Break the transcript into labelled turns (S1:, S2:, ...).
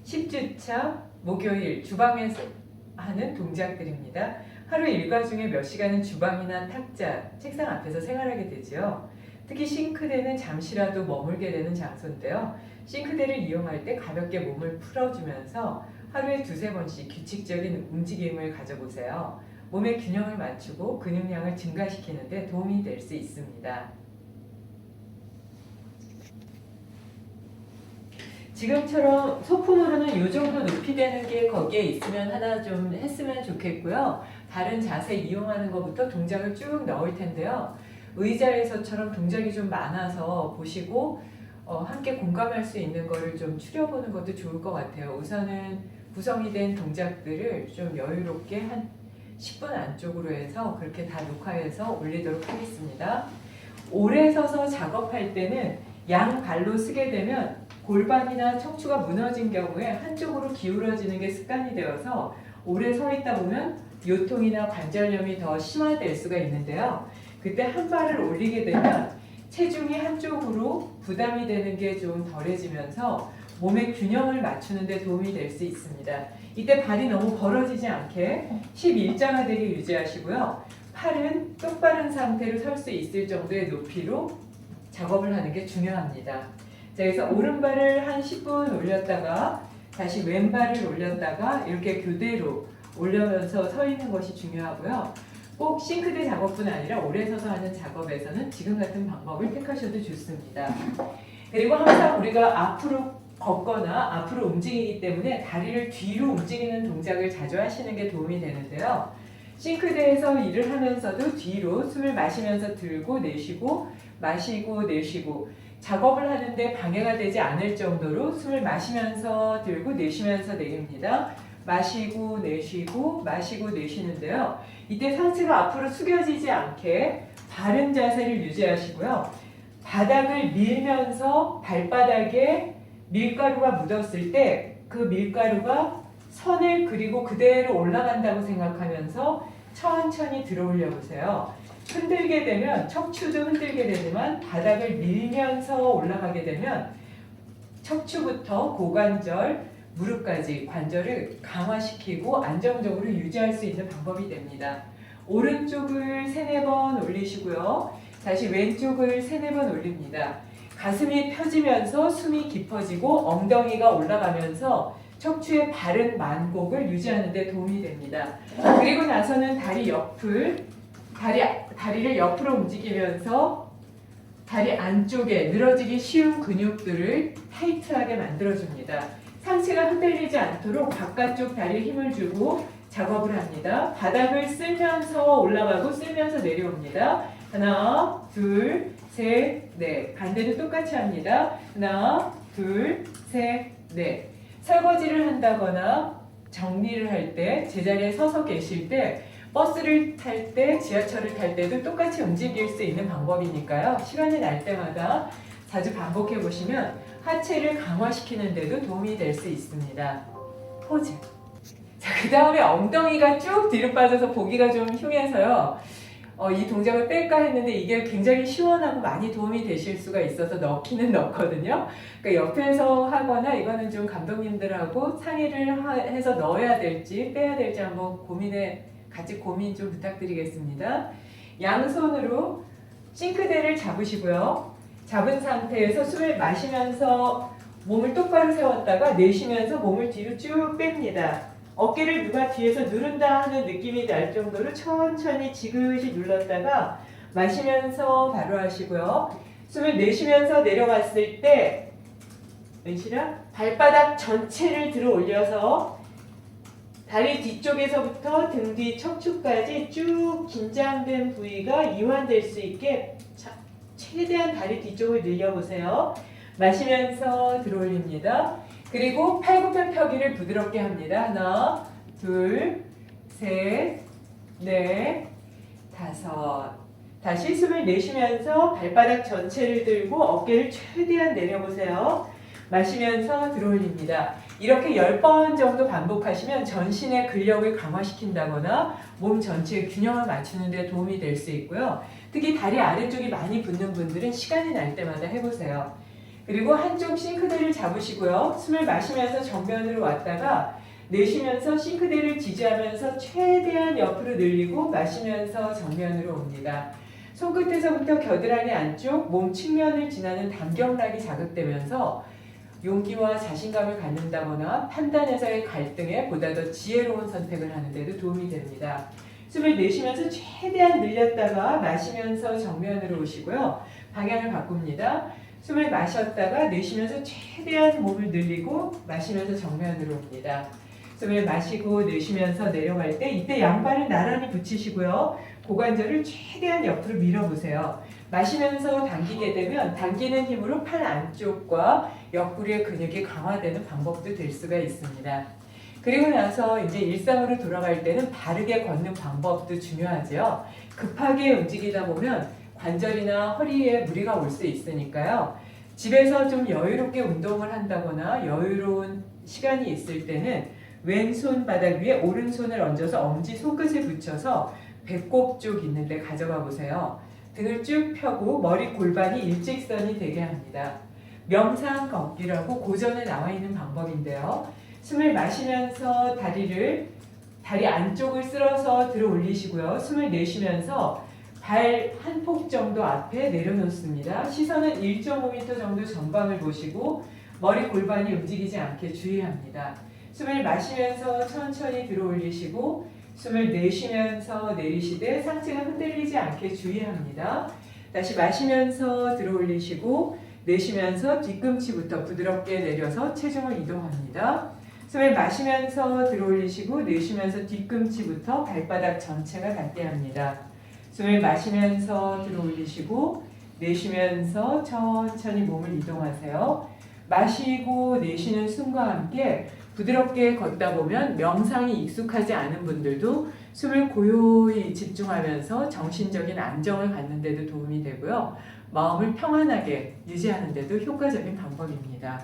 S1: 10주차 목요일 주방에서 하는 동작들입니다. 하루 일과 중에 몇 시간은 주방이나 탁자, 책상 앞에서 생활하게 되죠. 특히 싱크대는 잠시라도 머물게 되는 장소인데요. 싱크대를 이용할 때 가볍게 몸을 풀어주면서 하루에 두세 번씩 규칙적인 움직임을 가져보세요. 몸의 균형을 맞추고 근육량을 증가시키는 데 도움이 될 수 있습니다. 지금처럼 소품으로는 이 정도 높이 되는 게 거기에 있으면 하나 좀 했으면 좋겠고요. 다른 자세 이용하는 것부터 동작을 쭉 넣을 텐데요. 의자에서처럼 동작이 좀 많아서 보시고 함께 공감할 수 있는 거를 좀 추려보는 것도 좋을 것 같아요. 우선은 구성이 된 동작들을 좀 여유롭게 한 10분 안쪽으로 해서 그렇게 다 녹화해서 올리도록 하겠습니다. 오래 서서 작업할 때는 양발로 쓰게 되면 골반이나 척추가 무너진 경우에 한쪽으로 기울어지는 게 습관이 되어서 오래 서 있다 보면 요통이나 관절염이 더 심화될 수가 있는데요. 그때 한 발을 올리게 되면 체중이 한쪽으로 부담이 되는 게 좀 덜해지면서 몸의 균형을 맞추는 데 도움이 될 수 있습니다. 이때 발이 너무 벌어지지 않게 11자가되게 유지하시고요. 팔은 똑바른 상태로 설 수 있을 정도의 높이로 작업을 하는 게 중요합니다. 자, 그래서 오른발을 한 10분 올렸다가 다시 왼발을 올렸다가 이렇게 교대로 올려면서 서 있는 것이 중요하고요. 꼭 싱크대 작업뿐 아니라 오래 서서 하는 작업에서는 지금 같은 방법을 택하셔도 좋습니다. 그리고 항상 우리가 앞으로 걷거나 앞으로 움직이기 때문에 다리를 뒤로 움직이는 동작을 자주 하시는 게 도움이 되는데요. 싱크대에서 일을 하면서도 뒤로 숨을 마시면서 들고 내쉬고 마시고 내쉬고 작업을 하는데 방해가 되지 않을 정도로 숨을 마시면서 들고 내쉬면서 내립니다. 마시고 내쉬고 마시고 내쉬는데요. 이때 상체가 앞으로 숙여지지 않게 바른 자세를 유지하시고요. 바닥을 밀면서 발바닥에 밀가루가 묻었을 때 그 밀가루가 선을 그리고 그대로 올라간다고 생각하면서 천천히 들어 올려 보세요. 흔들게 되면 척추도 흔들게 되지만 바닥을 밀면서 올라가게 되면 척추부터 고관절, 무릎까지 관절을 강화시키고 안정적으로 유지할 수 있는 방법이 됩니다. 오른쪽을 3-4번 올리시고요. 다시 왼쪽을 3-4번 올립니다. 가슴이 펴지면서 숨이 깊어지고 엉덩이가 올라가면서 척추의 바른 만곡을 유지하는 데 도움이 됩니다. 그리고 나서는 다리를 옆으로 움직이면서 다리 안쪽에 늘어지기 쉬운 근육들을 타이트하게 만들어줍니다. 상체가 흔들리지 않도록 바깥쪽 다리에 힘을 주고 작업을 합니다. 바닥을 쓸면서 올라가고 쓸면서 내려옵니다. 하나, 둘, 셋, 넷. 반대도 똑같이 합니다. 하나, 둘, 셋, 넷. 설거지를 한다거나 정리를 할 때, 제자리에 서서 계실 때, 버스를 탈 때, 지하철을 탈 때도 똑같이 움직일 수 있는 방법이니까요. 시간이 날 때마다 자주 반복해 보시면 하체를 강화시키는 데도 도움이 될 수 있습니다. 포즈. 자, 그 다음에 엉덩이가 쭉 뒤로 빠져서 보기가 좀 흉해서요. 이 동작을 뺄까 했는데 이게 굉장히 시원하고 많이 도움이 되실 수가 있어서 넣기는 넣거든요. 그러니까 옆에서 하거나 이거는 좀 감독님들하고 상의를 해서 넣어야 될지 빼야 될지 한번 같이 고민 좀 부탁드리겠습니다. 양손으로 싱크대를 잡으시고요. 잡은 상태에서 숨을 마시면서 몸을 똑바로 세웠다가 내쉬면서 몸을 뒤로 쭉 뺍니다. 어깨를 누가 뒤에서 누른다 하는 느낌이 날 정도로 천천히 지그시 눌렀다가 마시면서 바로 하시고요. 숨을 내쉬면서 내려갔을 때 발바닥 전체를 들어 올려서 다리 뒤쪽에서부터 등 뒤 척추까지 쭉 긴장된 부위가 이완될 수 있게 최대한 다리 뒤쪽을 늘려보세요. 마시면서 들어 올립니다. 그리고 팔굽혀 펴기를 부드럽게 합니다. 하나, 둘, 셋, 넷, 다섯. 다시 숨을 내쉬면서 발바닥 전체를 들고 어깨를 최대한 내려보세요. 마시면서 들어 올립니다. 이렇게 10번 정도 반복하시면 전신의 근력을 강화시킨다거나 몸 전체의 균형을 맞추는 데 도움이 될 수 있고요. 특히 다리 아래쪽이 많이 붓는 분들은 시간이 날 때마다 해보세요. 그리고 한쪽 싱크대를 잡으시고요. 숨을 마시면서 정면으로 왔다가 내쉬면서 싱크대를 지지하면서 최대한 옆으로 늘리고 마시면서 정면으로 옵니다. 손끝에서부터 겨드랑이 안쪽 몸 측면을 지나는 단경락이 자극되면서 용기와 자신감을 갖는다거나 판단에서의 갈등에 보다 더 지혜로운 선택을 하는 데도 도움이 됩니다. 숨을 내쉬면서 최대한 늘렸다가 마시면서 정면으로 오시고요. 방향을 바꿉니다. 숨을 마셨다가 내쉬면서 최대한 몸을 늘리고 마시면서 정면으로 옵니다. 숨을 마시고 내쉬면서 내려갈 때 이때 양발을 나란히 붙이시고요. 고관절을 최대한 옆으로 밀어보세요. 마시면서 당기게 되면 당기는 힘으로 팔 안쪽과 옆구리의 근육이 강화되는 방법도 될 수가 있습니다. 그리고 나서 이제 일상으로 돌아갈 때는 바르게 걷는 방법도 중요하죠. 급하게 움직이다 보면 관절이나 허리에 무리가 올 수 있으니까요. 집에서 좀 여유롭게 운동을 한다거나 여유로운 시간이 있을 때는 왼손 바닥 위에 오른손을 얹어서 엄지 손끝을 붙여서 배꼽 쪽 있는 데 가져가 보세요. 등을 쭉 펴고 머리 골반이 일직선이 되게 합니다. 명상 걷기라고 고전에 나와 있는 방법인데요. 숨을 마시면서 다리 안쪽을 쓸어서 들어 올리시고요. 숨을 내쉬면서 발 한 폭 정도 앞에 내려놓습니다. 시선은 1.5m 정도 전방을 보시고 머리 골반이 움직이지 않게 주의합니다. 숨을 마시면서 천천히 들어 올리시고 숨을 내쉬면서 내리시되 상체가 흔들리지 않게 주의합니다. 다시 마시면서 들어 올리시고 내쉬면서 뒤꿈치부터 부드럽게 내려서 체중을 이동합니다. 숨을 마시면서 들어 올리시고 내쉬면서 뒤꿈치부터 발바닥 전체가 닿게 합니다. 숨을 마시면서 들어 올리시고 내쉬면서 천천히 몸을 이동하세요. 마시고 내쉬는 숨과 함께 부드럽게 걷다 보면 명상이 익숙하지 않은 분들도 숨을 고요히 집중하면서 정신적인 안정을 갖는 데도 도움이 되고요. 마음을 평안하게 유지하는 데도 효과적인 방법입니다.